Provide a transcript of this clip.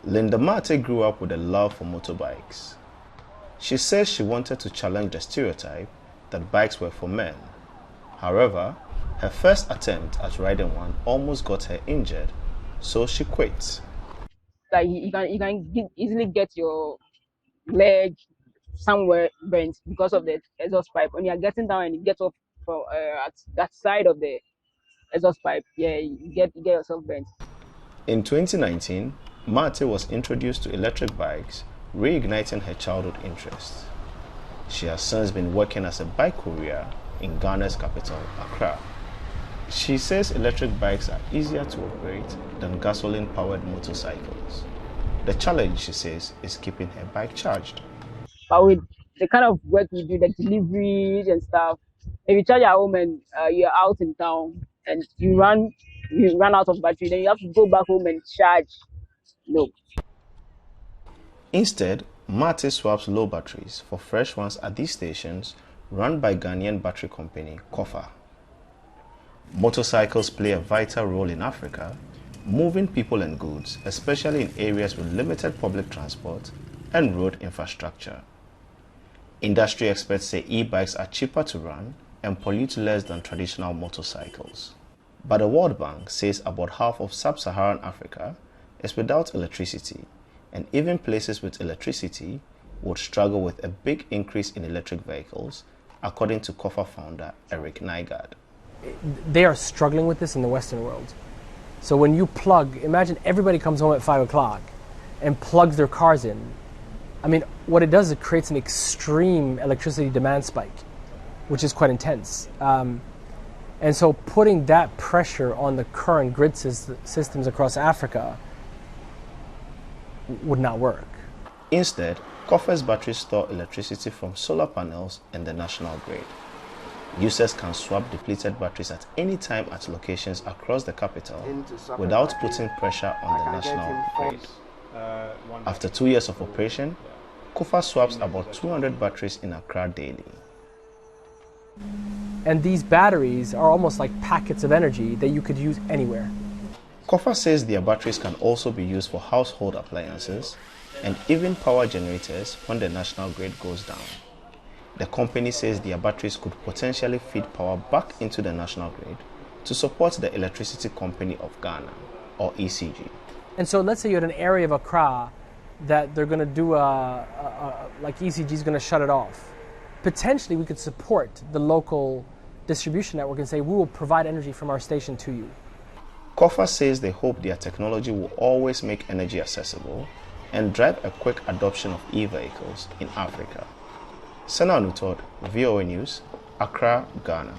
Linda Mate grew up with a love for motorbikes. She says she wanted to challenge the stereotype that bikes were for men. However, her first attempt at riding one almost got her injured, so she quit. Like you can easily get your leg somewhere bent because of the exhaust pipe. When you're getting down and you get off from at that side of the exhaust pipe, yeah, you get yourself bent. In 2019, Mate was introduced to electric bikes, reigniting her childhood interest. She has since been working as a bike courier in Ghana's capital, Accra. She says electric bikes are easier to operate than gasoline-powered motorcycles. The challenge, she says, is keeping her bike charged. But with the kind of work we do, the deliveries and stuff, if you charge at home and you're out in town and you run out of battery, then you have to go back home and charge. No. Instead, Mate swaps low batteries for fresh ones at these stations run by Ghanaian battery company Kofa. Motorcycles play a vital role in Africa, moving people and goods, especially in areas with limited public transport and road infrastructure. Industry experts say e-bikes are cheaper to run and pollute less than traditional motorcycles. But the World Bank says about half of sub-Saharan Africa is without electricity, and even places with electricity would struggle with a big increase in electric vehicles, according to Kofa founder Eric Nygaard. They are struggling with this in the Western world. So when you plug, imagine everybody comes home at 5 o'clock and plugs their cars in. I mean, what it does, it creates an extreme electricity demand spike, which is quite intense. And so putting that pressure on the current grid systems across Africa would not work. Instead, Kofa's batteries store electricity from solar panels in the national grid. Users can swap depleted batteries at any time at locations across the capital without putting pressure on the national grid. After 2 years of operation, Kofa swaps about 200 batteries in Accra daily. And these batteries are almost like packets of energy that you could use anywhere. Kofa says their batteries can also be used for household appliances and even power generators when the national grid goes down. The company says their batteries could potentially feed power back into the national grid to support the Electricity Company of Ghana, or ECG. And so let's say you're in an area of Accra that they're going to do like ECG is going to shut it off. Potentially we could support the local distribution network and say we will provide energy from our station to you. Kofa says they hope their technology will always make energy accessible and drive a quick adoption of e-vehicles in Africa. Sana Nutod, VOA News, Accra, Ghana.